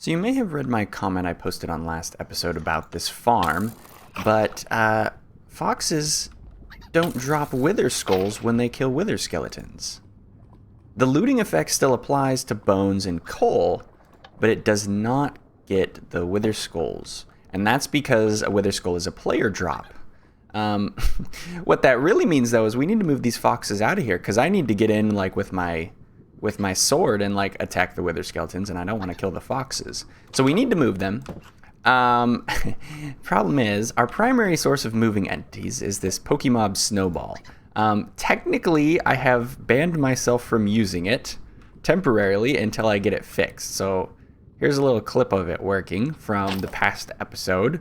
So you may have read my comment I posted on last episode about this farm, but foxes don't drop wither skulls when they kill wither skeletons. The looting effect still applies to bones and coal, but it does not get the wither skulls. And that's because a wither skull is a player drop. What that really means, though, is we need to move these foxes out of here, because I need to get in like with my sword and like attack the wither skeletons, and I don't want to kill the foxes. So we need to move them. Problem is, our primary source of moving entities is this Pokemob Snowball. Technically, I have banned myself from using it temporarily until I get it fixed. So here's a little clip of it working from the past episode.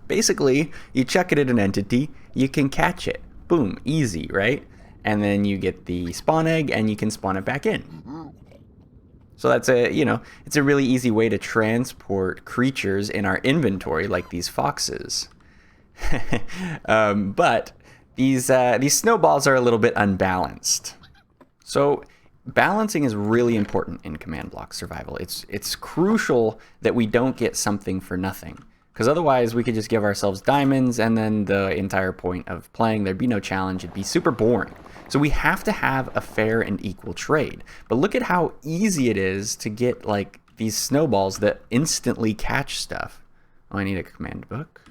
Basically, you chuck it at an entity, you can catch it. Boom, easy, right? And then you get the spawn egg and you can spawn it back in. So that's it's a really easy way to transport creatures in our inventory like these foxes. But these snowballs are a little bit unbalanced. So balancing is really important in command block survival. It's crucial that we don't get something for nothing. Because otherwise we could just give ourselves diamonds and then the entire point of playing, there'd be no challenge. It'd be super boring. So we have to have a fair and equal trade. But look at how easy it is to get like these snowballs that instantly catch stuff. Oh, I need a command book.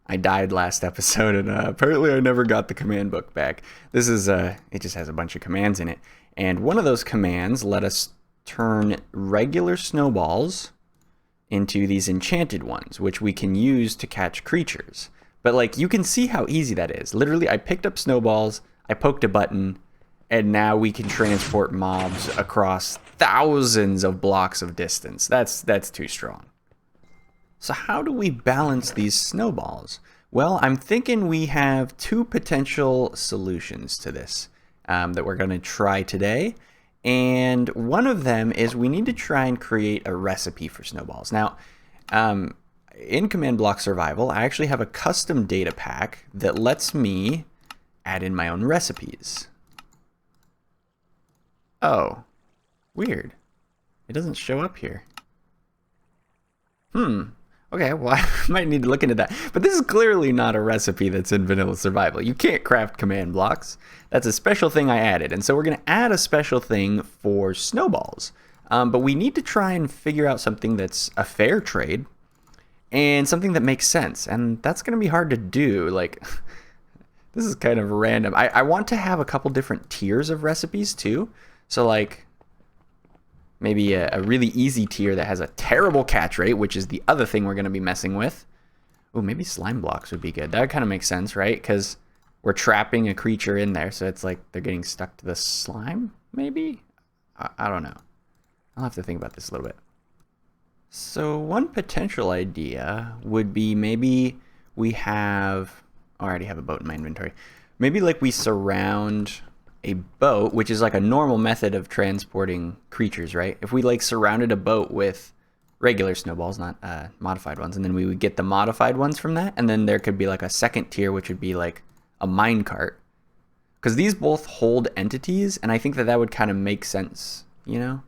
I died last episode and apparently I never got the command book back. This is, it just has a bunch of commands in it. And one of those commands let us turn regular snowballs into these enchanted ones, which we can use to catch creatures. But like, you can see how easy that is. Literally, I picked up snowballs, I poked a button, and now we can transport mobs across thousands of blocks of distance. That's too strong. So how do we balance these snowballs? Well, I'm thinking we have two potential solutions to this that we're going to try today. And one of them is we need to try and create a recipe for snowballs. Now, in Command Block Survival, I actually have a custom data pack that lets me add in my own recipes. Oh, weird. It doesn't show up here. Okay, well, I might need to look into that. But this is clearly not a recipe that's in Vanilla Survival. You can't craft command blocks. That's a special thing I added. And so we're going to add a special thing for snowballs. But we need to try and figure out something that's a fair trade and something that makes sense. And that's going to be hard to do. Like, this is kind of random. I want to have a couple different tiers of recipes too. So like, maybe a really easy tier that has a terrible catch rate, which is the other thing we're going to be messing with. Oh, maybe slime blocks would be good. That kind of makes sense, right? Because we're trapping a creature in there, so it's like they're getting stuck to the slime, maybe? I don't know. I'll have to think about this a little bit. So one potential idea would be maybe we have... Oh, I already have a boat in my inventory. Maybe like we surround a boat, which is like a normal method of transporting creatures, right? If we like surrounded a boat with regular snowballs, not modified ones, and then we would get the modified ones from that, and then there could be like a second tier, which would be like a minecart, because these both hold entities, and I think that would kind of make sense, you know?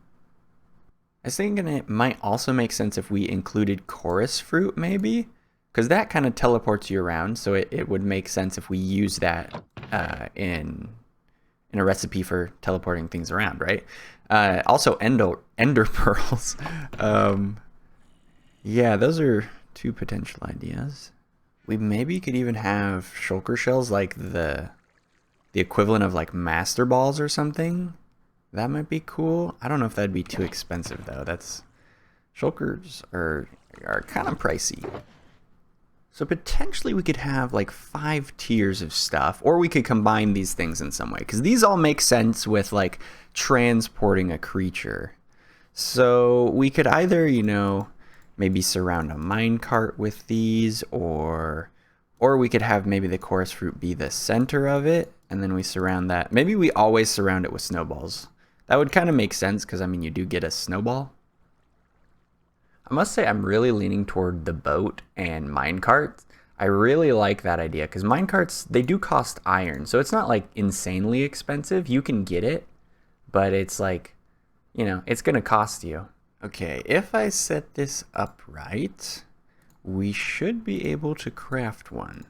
I was thinking it might also make sense if we included chorus fruit, maybe, because that kind of teleports you around, so it would make sense if we use that in a recipe for teleporting things around, right? Also, ender pearls. Yeah, those are two potential ideas. We maybe could even have shulker shells, like the equivalent of like master balls or something. That might be cool. I don't know if that'd be too expensive though. Shulkers are kind of pricey. So potentially we could have like 5 tiers of stuff, or we could combine these things in some way, because these all make sense with like transporting a creature. So we could either, maybe surround a minecart with these, or we could have maybe the chorus fruit be the center of it, and then we surround that. Maybe we always surround it with snowballs. That would kind of make sense, because I mean, you do get a snowball. I must say I'm really leaning toward the boat and minecart. I really like that idea, because minecarts, they do cost iron, so it's not like insanely expensive. You can get it, but it's like, it's going to cost you. Okay, if I set this up right, we should be able to craft one.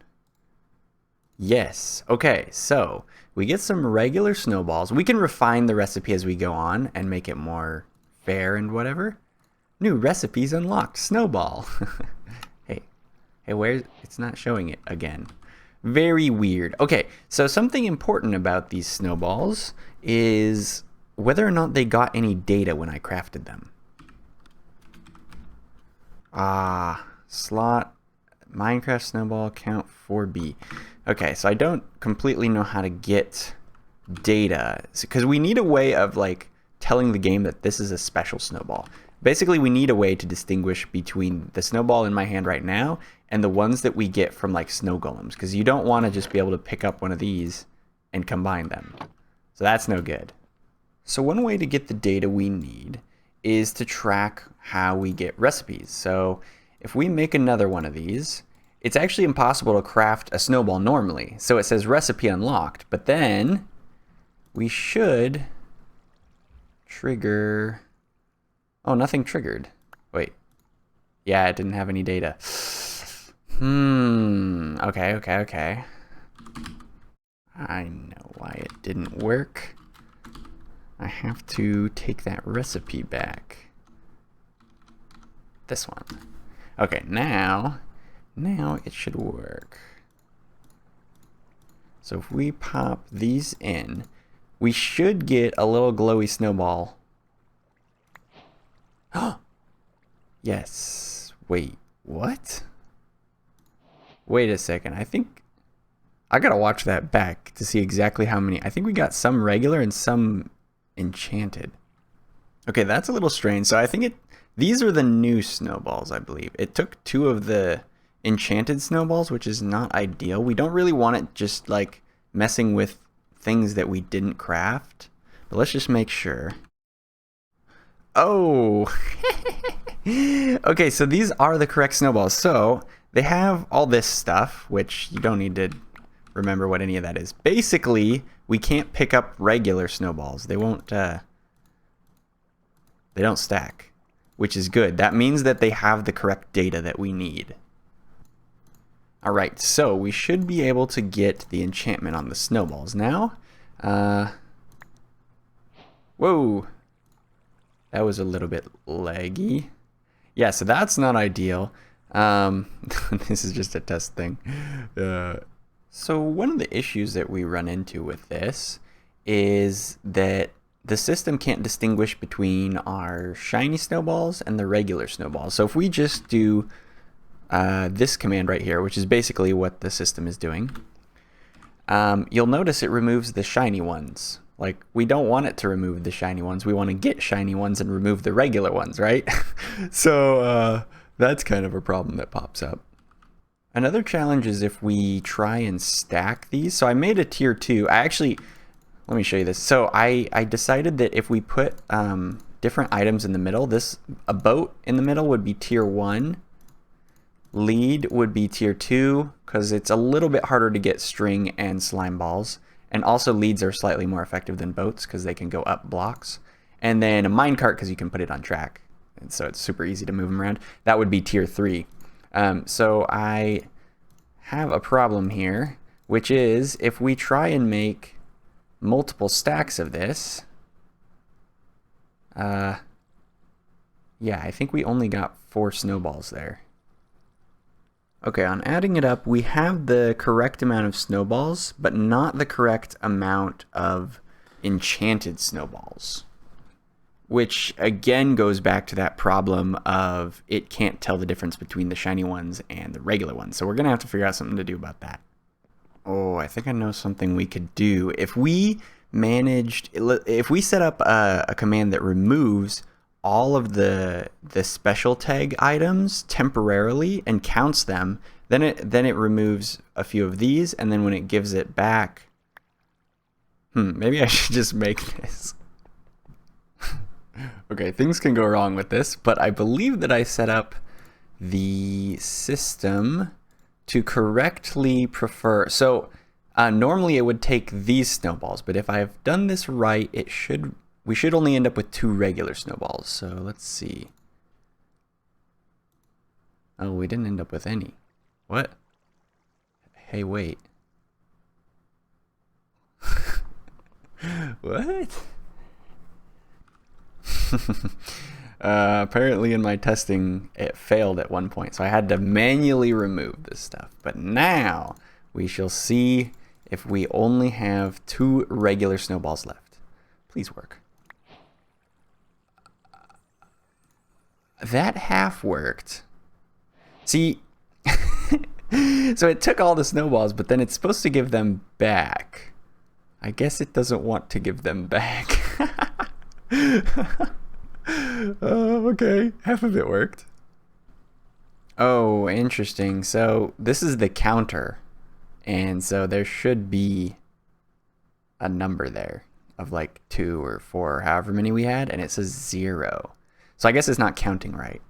Yes. Okay, so we get some regular snowballs. We can refine the recipe as we go on and make it more fair and whatever. New recipes unlocked. Snowball. Hey, where's... It's not showing it again. Very weird. Okay, so something important about these snowballs is whether or not they got any data when I crafted them. Slot Minecraft snowball count 4B. Okay, so I don't completely know how to get data because we need a way of like telling the game that this is a special snowball. Basically, we need a way to distinguish between the snowball in my hand right now and the ones that we get from like snow golems, because you don't want to just be able to pick up one of these and combine them. So that's no good. So one way to get the data we need is to track how we get recipes. So if we make another one of these, it's actually impossible to craft a snowball normally. So it says recipe unlocked, but then we should trigger... Oh, nothing triggered. Wait. Yeah, it didn't have any data. Okay. I know why it didn't work. I have to take that recipe back. This one. Okay, now it should work. So if we pop these in, we should get a little glowy snowball. Oh, yes. Wait, what? Wait a second. I think I gotta watch that back to see exactly how many. I think we got some regular and some enchanted. Okay, that's a little strange. So I think these are the new snowballs, I believe. It took 2 of the enchanted snowballs, which is not ideal. We don't really want it just like messing with things that we didn't craft. But let's just make sure. Oh, okay, so these are the correct snowballs. So they have all this stuff, which you don't need to remember what any of that is. Basically, we can't pick up regular snowballs. They won't, they don't stack, which is good. That means that they have the correct data that we need. All right, so we should be able to get the enchantment on the snowballs now. Whoa. That was a little bit laggy. Yeah, so that's not ideal. This is just a test thing. So one of the issues that we run into with this is that the system can't distinguish between our shiny snowballs and the regular snowballs. So if we just do this command right here, which is basically what the system is doing, you'll notice it removes the shiny ones. Like, we don't want it to remove the shiny ones. We want to get shiny ones and remove the regular ones, right? So that's kind of a problem that pops up. Another challenge is if we try and stack these. So I made a tier 2. Let me show you this. So I decided that if we put different items in the middle, a boat in the middle would be tier 1. Lead would be tier 2, because it's a little bit harder to get string and slime balls. And also leads are slightly more effective than boats because they can go up blocks. And then a minecart because you can put it on track. And so it's super easy to move them around. That would be tier 3. So I have a problem here, which is if we try and make multiple stacks of this, yeah, I think we only got 4 snowballs there. Okay, on adding it up, we have the correct amount of snowballs, but not the correct amount of enchanted snowballs. Which, again, goes back to that problem of it can't tell the difference between the shiny ones and the regular ones. So we're going to have to figure out something to do about that. Oh, I think I know something we could do. If we set up a command that removes all of the special tag items temporarily and counts them, then it removes a few of these, and then when it gives it back, maybe I should just make this. Okay, things can go wrong with this, but I believe that I set up the system to correctly prefer. So normally it would take these snowballs, but if I've done this right, it should we should only end up with 2 regular snowballs. So let's see. Oh, we didn't end up with any. What? Hey, wait. What? Apparently in my testing it failed at one point, so I had to manually remove this stuff. But now we shall see if we only have 2 regular snowballs left. Please work. That half worked. See, so it took all the snowballs, but then it's supposed to give them back. I guess it doesn't want to give them back. Okay, half of it worked. Oh, interesting. So this is the counter, and so there should be a number there of like 2 or 4 or however many we had, and it says 0. So I guess it's not counting right.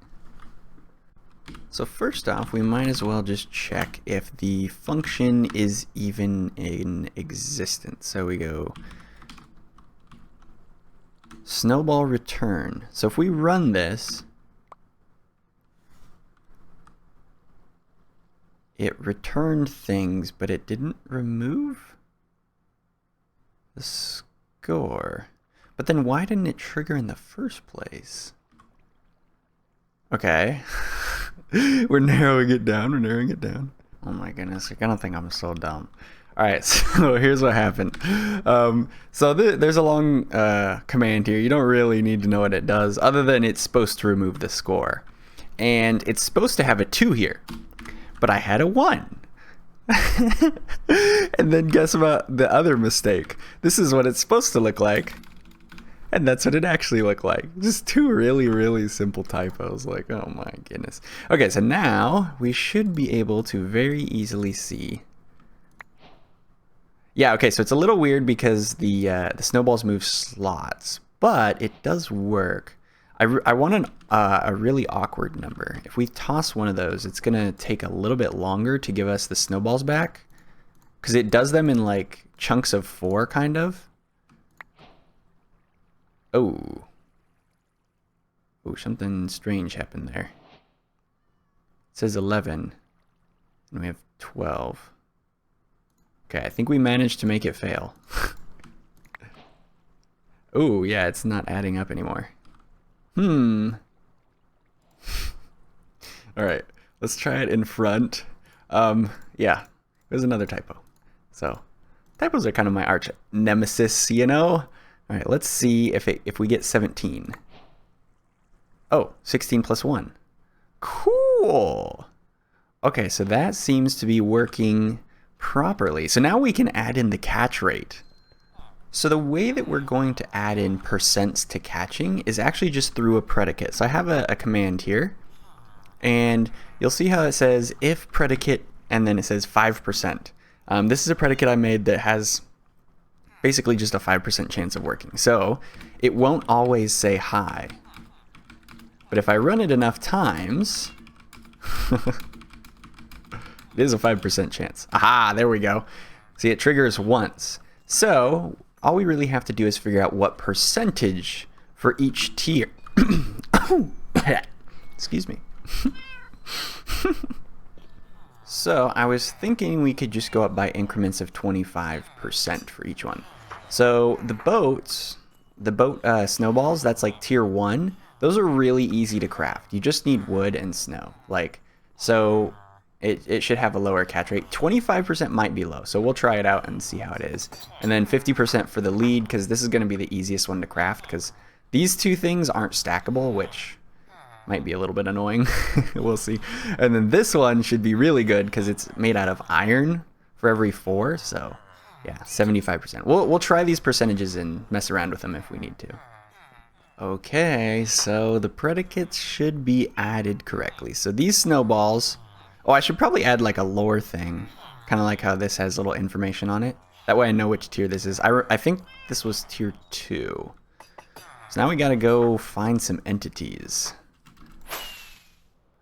So first off, we might as well just check if the function is even in existence. So we go snowball return. So if we run this, it returned things, but it didn't remove the score. But then why didn't it trigger in the first place? Okay. We're narrowing it down. We're narrowing it down. Oh my goodness. I don't think I'm so dumb. All right, so here's what happened. So there's a long command here. You don't really need to know what it does, other than it's supposed to remove the score. And it's supposed to have a 2 here, but I had a 1. And then guess about the other mistake. This is what it's supposed to look like. And that's what it actually looked like. Just 2 really, really simple typos. Like, oh my goodness. Okay, so now we should be able to very easily see. Yeah, okay, so it's a little weird because the snowballs move slots, but it does work. I want a really awkward number. If we toss one of those, it's going to take a little bit longer to give us the snowballs back, because it does them in like chunks of 4, kind of. Oh, something strange happened there. It says 11, and we have 12. Okay, I think we managed to make it fail. Oh, yeah, it's not adding up anymore. All right, let's try it in front. Yeah, there's another typo. So, typos are kind of my arch nemesis, you know? All right, let's see if we get 17. Oh, 16 plus 1. Cool. Okay, so that seems to be working properly. So now we can add in the catch rate. So the way that we're going to add in percents to catching is actually just through a predicate. So I have a command here, and you'll see how it says if predicate, and then it says 5%. This is a predicate I made that has basically just a 5% chance of working. So it won't always say hi. But if I run it enough times, it is a 5% chance. Aha, there we go. See, it triggers once. So all we really have to do is figure out what percentage for each tier. Excuse me. So I was thinking we could just go up by increments of 25% for each one. So the boat snowballs, that's like tier 1. Those are really easy to craft. You just need wood and snow. So it should have a lower catch rate. 25% might be low, so we'll try it out and see how it is. And then 50% for the lead, because this is going to be the easiest one to craft, because these 2 things aren't stackable, which might be a little bit annoying. We'll see. And then this one should be really good because it's made out of iron for every 4. So yeah, 75%. We'll try these percentages and mess around with them if we need to. Okay, so the predicates should be added correctly. So these snowballs, oh, I should probably add like a lore thing, kind of like how this has little information on it. That way I know which tier this is. I think this was tier 2. So now we gotta go find some entities.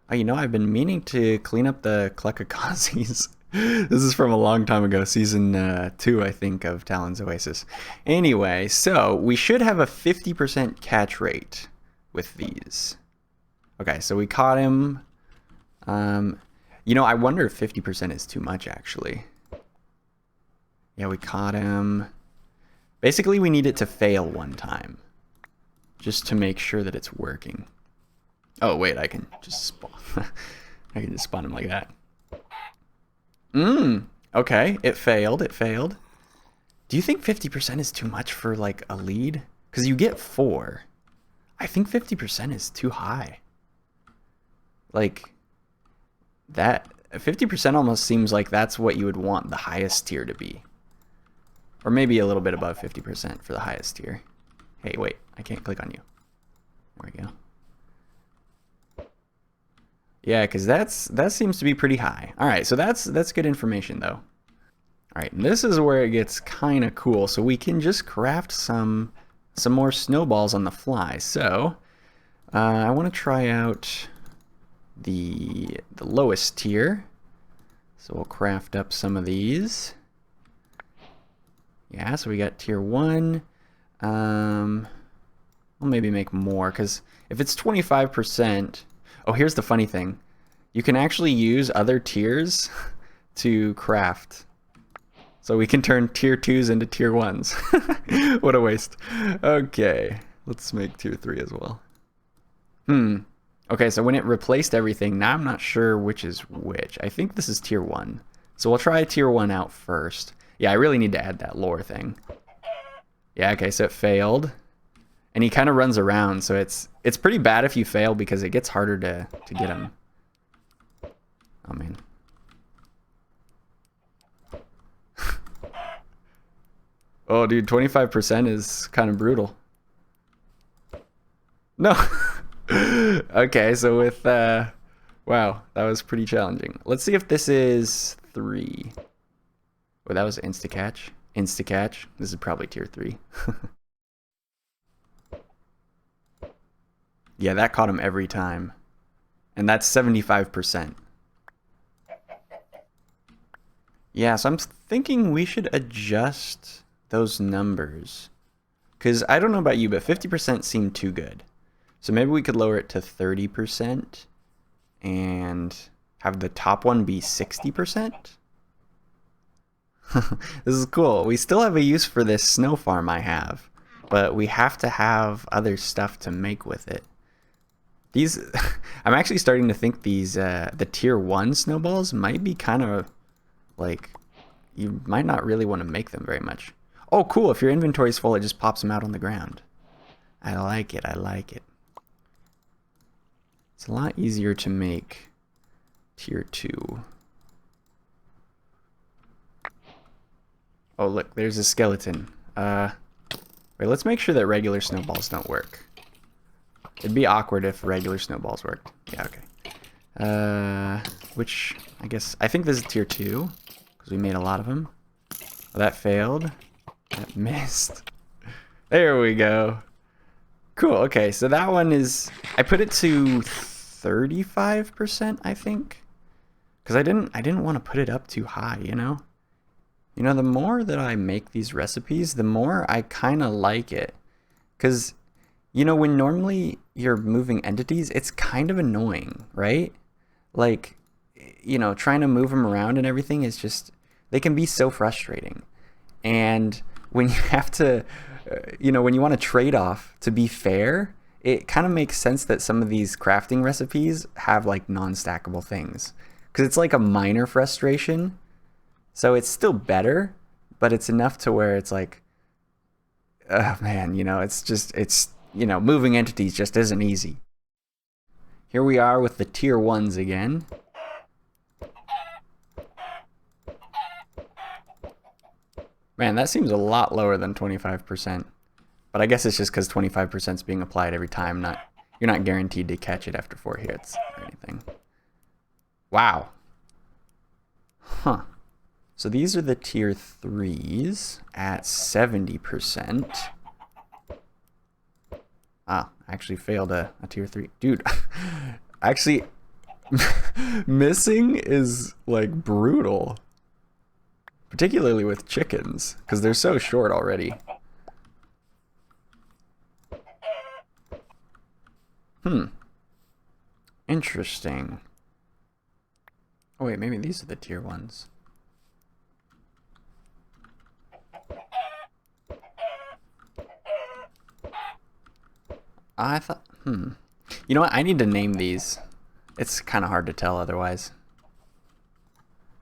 Oh, you know, I've been meaning to clean up the Klekakazis. This is from a long time ago, season 2, I think, of Talon's Oasis. Anyway, so we should have a 50% catch rate with these. Okay, so we caught him. You know, I wonder if 50% is too much, actually. Yeah, we caught him. Basically, we need it to fail one time, just to make sure that it's working. Oh, wait, I can just spawn. I can just spawn him like that. Okay, it failed, it failed. Do you think 50% is too much for, like, a lead? Because you get 4. I think 50% is too high. Like, that 50% almost seems like that's what you would want the highest tier to be. Or maybe a little bit above 50% for the highest tier. Hey, wait, I can't click on you. There we go. Yeah, because that seems to be pretty high. All right, so that's good information though. All right, and this is where it gets kind of cool. So we can just craft some more snowballs on the fly. So I want to try out the lowest tier. So we'll craft up some of these. Yeah, so we got tier 1. We'll maybe make more, because if it's 25%, oh, here's the funny thing. You can actually use other tiers to craft. So we can turn tier 2s into tier 1s. What a waste. Okay, let's make tier 3 as well. Okay, so when it replaced everything, now I'm not sure which is which. I think this is tier 1. So we'll try tier 1 out first. Yeah, I really need to add that lore thing. Yeah, okay, so it failed. And he kind of runs around, so it's pretty bad if you fail because it gets harder to get him. Oh, man. Oh, dude, 25% is kind of brutal. No. Okay, so with... wow, that was pretty challenging. Let's see if this is 3. Oh, that was insta-catch. Insta-catch. This is probably tier 3. Yeah, that caught him every time. And that's 75%. Yeah, so I'm thinking we should adjust those numbers. Because I don't know about you, but 50% seemed too good. So maybe we could lower it to 30% and have the top one be 60%. This is cool. We still have a use for this snow farm I have, but we have to have other stuff to make with it. These, I'm actually starting to think these, the tier 1 snowballs might be kind of like, you might not really want to make them very much. Oh, cool. If your inventory's full, it just pops them out on the ground. I like it. I like it. It's a lot easier to make tier 2. Oh, look, there's a skeleton. Wait, let's make sure that regular snowballs don't work. It'd be awkward if regular snowballs worked. Yeah, okay. Which, I think this is tier 2, because we made a lot of them. Oh, that failed. That missed. There we go. Cool, okay, so that one is... I put it to 35%, I think. Because I didn't want to put it up too high, you know? You know, the more that I make these recipes, the more I kind of like it. Because, you know, when normally you're moving entities, it's kind of annoying, right? Like, you know, trying to move them around and everything is just, they can be so frustrating. And when you have to, you know, when you want to trade off to be fair, it kind of makes sense that some of these crafting recipes have like non-stackable things. Because it's like a minor frustration. So it's still better, but it's enough to where it's like, oh man, you know, it's, you know, moving entities just isn't easy. Here we are with the tier 1s again. Man, that seems a lot lower than 25%. But I guess it's just because 25% is being applied every time. You're not guaranteed to catch it after 4 hits or anything. Wow. Huh. So these are the tier 3s at 70%. Ah, I actually failed a tier 3. Dude, actually, Missing is like brutal, particularly with chickens because they're so short already. Interesting. Oh wait, maybe these are the tier ones. I thought, You know what? I need to name these. It's kind of hard to tell otherwise.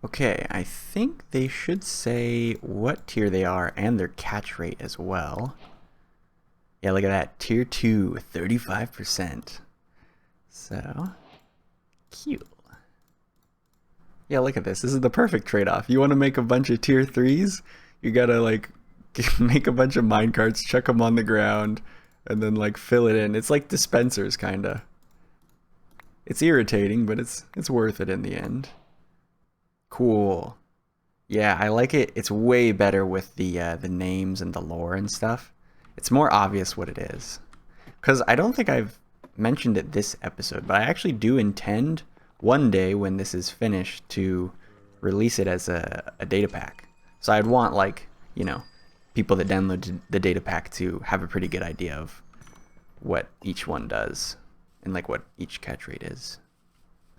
Okay, I think they should say what tier they are and their catch rate as well. Yeah, look at that. Tier 2, 35%. So, cute. Yeah, look at this. This is the perfect trade-off. You want to make a bunch of tier 3s? You gotta, like, make a bunch of minecarts, chuck them on the ground, and then, like, fill it in. It's like dispensers, kinda. It's irritating, but it's worth it in the end. Cool. Yeah, I like it. It's way better with the names and the lore and stuff. It's more obvious what it is. Because I don't think I've mentioned it this episode, but I actually do intend one day when this is finished to release it as a data pack. So I'd want, like, you know, people that download the data pack to have a pretty good idea of what each one does and like what each catch rate is.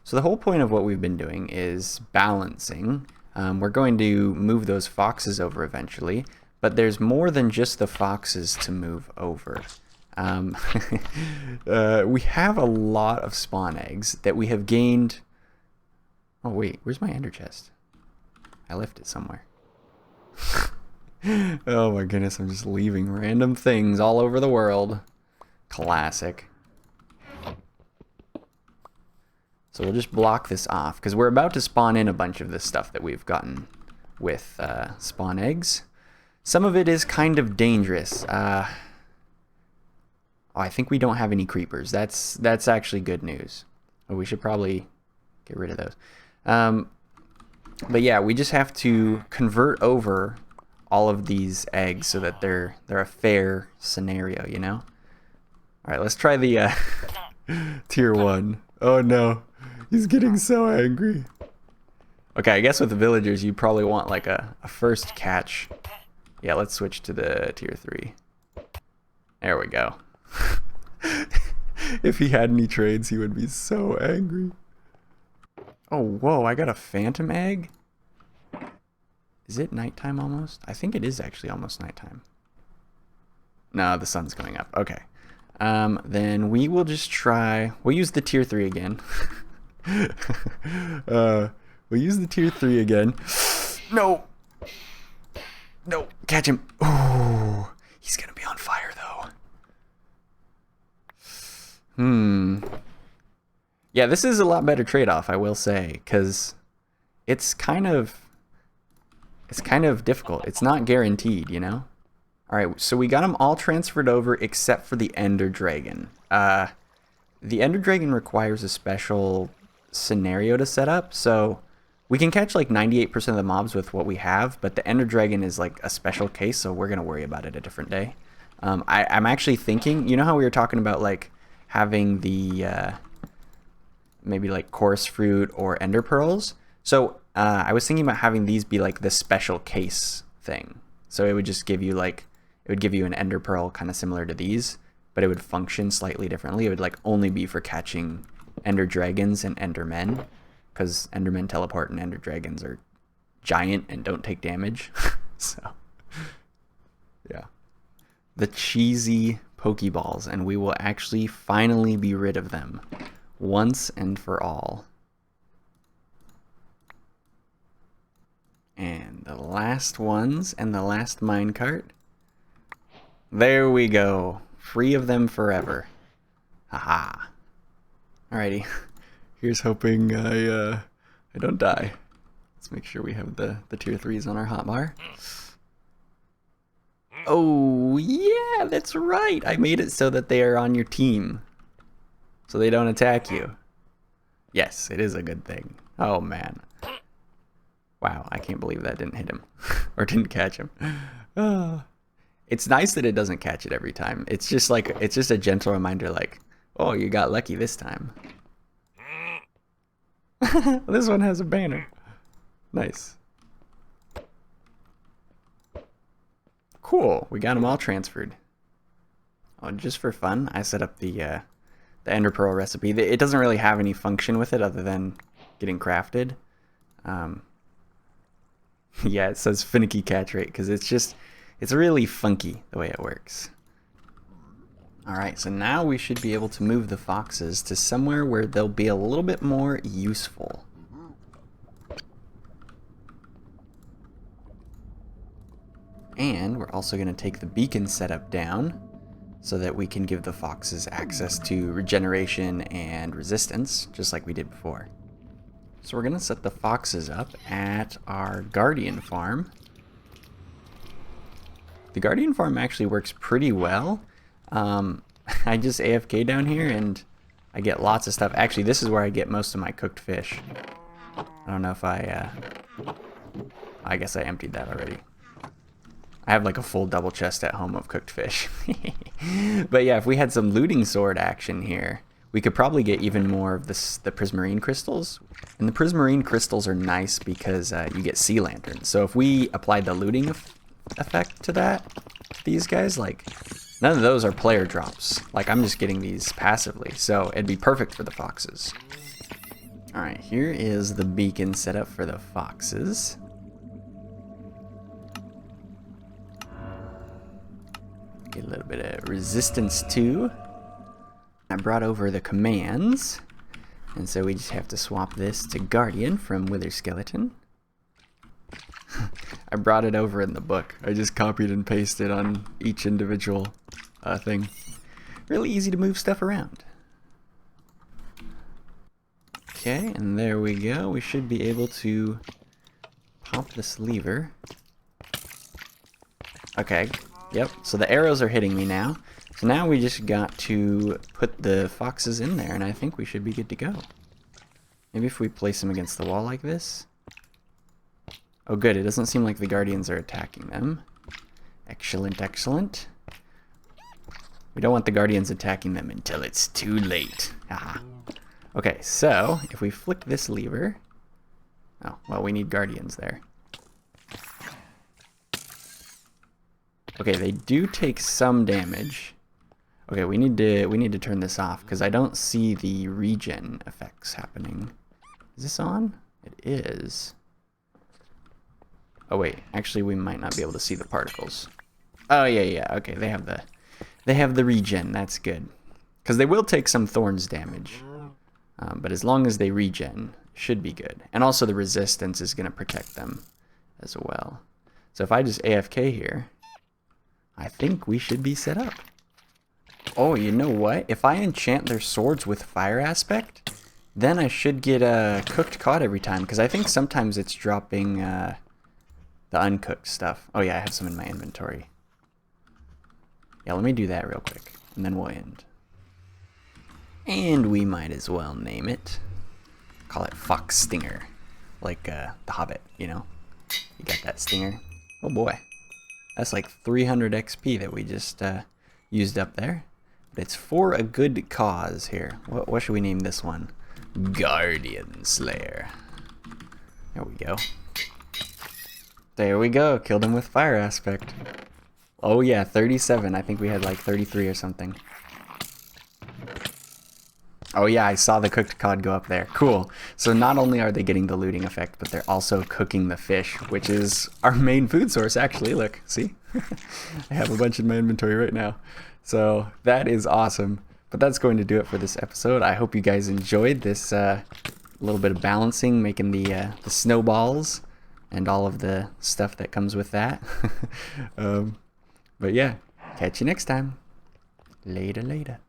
So the whole point of what we've been doing is balancing. We're going to move those foxes over eventually, but there's more than just the foxes to move over. We have a lot of spawn eggs that we have gained. Oh wait, where's my ender chest? I left it somewhere. Oh my goodness, I'm just leaving random things all over the world. Classic. So we'll just block this off because we're about to spawn in a bunch of this stuff that we've gotten with spawn eggs. Some of it is kind of dangerous. Oh, I think we don't have any creepers. That's actually good news. Oh, we should probably get rid of those. But yeah, we just have to convert over all of these eggs so that they're a fair scenario, you know? All right, let's try the tier 1. Oh no, he's getting so angry. Okay, I guess with the villagers, you probably want like a first catch. Yeah, let's switch to the tier 3. There we go. If he had any trades, he would be so angry. Oh, whoa, I got a phantom egg? Is it nighttime almost? I think it is actually almost nighttime. No, the sun's going up. Okay. Then we will just try... We'll use the tier 3 again. We'll use the tier 3 again. No! No, catch him. Oh, he's gonna be on fire though. Yeah, this is a lot better trade-off, I will say, because it's kind of difficult. It's not guaranteed, you know? All right, so we got them all transferred over except for the Ender Dragon. The Ender Dragon requires a special scenario to set up, so we can catch like 98% of the mobs with what we have, but the Ender Dragon is like a special case, so we're going to worry about it a different day. I'm actually thinking, you know how we were talking about like having the maybe like chorus fruit or ender pearls? So I was thinking about having these be like the special case thing. So it would just give you like, it would give you an ender pearl kind of similar to these, but it would function slightly differently. It would like only be for catching ender dragons and endermen, because endermen teleport and ender dragons are giant and don't take damage. So yeah, the cheesy Pokeballs, and we will actually finally be rid of them once and for all. And the last ones and the last minecart. There we go. Free of them forever. Haha. Alrighty. Here's hoping I don't die. Let's make sure we have the tier 3s on our hotbar. Oh, yeah, that's right. I made it so that they are on your team, so they don't attack you. Yes, it is a good thing. Oh, man. Wow, I can't believe that didn't hit him. Or didn't catch him. It's nice that it doesn't catch it every time. It's just like, it's just a gentle reminder like, oh, you got lucky this time. This one has a banner. Nice. Cool. We got them all transferred. Oh, just for fun, I set up the ender pearl recipe. It doesn't really have any function with it other than getting crafted. Yeah, it says finicky catch rate because it's really funky the way it works. Alright, so now we should be able to move the foxes to somewhere where they'll be a little bit more useful. And we're also going to take the beacon setup down so that we can give the foxes access to regeneration and resistance, just like we did before. So we're going to set the foxes up at our guardian farm. The guardian farm actually works pretty well. I just AFK down here and I get lots of stuff. Actually, this is where I get most of my cooked fish. I don't know if I guess I emptied that already. I have like a full double chest at home of cooked fish. But yeah, if we had some looting sword action here, we could probably get even more of the prismarine crystals. And the prismarine crystals are nice because you get sea lanterns. So if we applied the looting effect to that, these guys, like, none of those are player drops. Like, I'm just getting these passively. So it'd be perfect for the foxes. Alright, here is the beacon set up for the foxes. Get a little bit of resistance too. I brought over the commands, and so we just have to swap this to Guardian from Wither Skeleton. I brought it over in the book. I just copied and pasted on each individual thing. Really easy to move stuff around. Okay, and there we go. We should be able to pop this lever. Okay. Yep, so the arrows are hitting me now. So now we just got to put the foxes in there, and I think we should be good to go. Maybe if we place them against the wall like this. Oh good, it doesn't seem like the guardians are attacking them. Excellent, excellent. We don't want the guardians attacking them until it's too late. Ah. Okay, so if we flick this lever... Oh, well, we need guardians there. Okay, they do take some damage. Okay, we need to turn this off because I don't see the regen effects happening. Is this on? It is. Oh wait, actually we might not be able to see the particles. Oh yeah, okay, they have the regen. That's good. Because they will take some thorns damage. But as long as they regen, should be good. And also the resistance is going to protect them as well. So if I just AFK here, I think we should be set up. Oh, you know what? If I enchant their swords with fire aspect, then I should get a cooked cod every time. Because I think sometimes it's dropping the uncooked stuff. Oh yeah, I have some in my inventory. Yeah, let me do that real quick. And then we'll end. And we might as well name it. Call it Fox Stinger. Like The Hobbit, you know? You got that stinger. Oh boy. That's like 300 XP that we just used up there. But it's for a good cause here. What should we name this one? Guardian Slayer. There we go. There we go. Killed him with fire aspect. Oh yeah, 37. I think we had like 33 or something. Oh yeah, I saw the cooked cod go up there. Cool. So not only are they getting the looting effect, but they're also cooking the fish, which is our main food source actually. Look, see? I have a bunch in my inventory right now. So that is awesome. But that's going to do it for this episode. I hope you guys enjoyed this little bit of balancing, making the snowballs and all of the stuff that comes with that. But yeah, catch you next time. Later, later.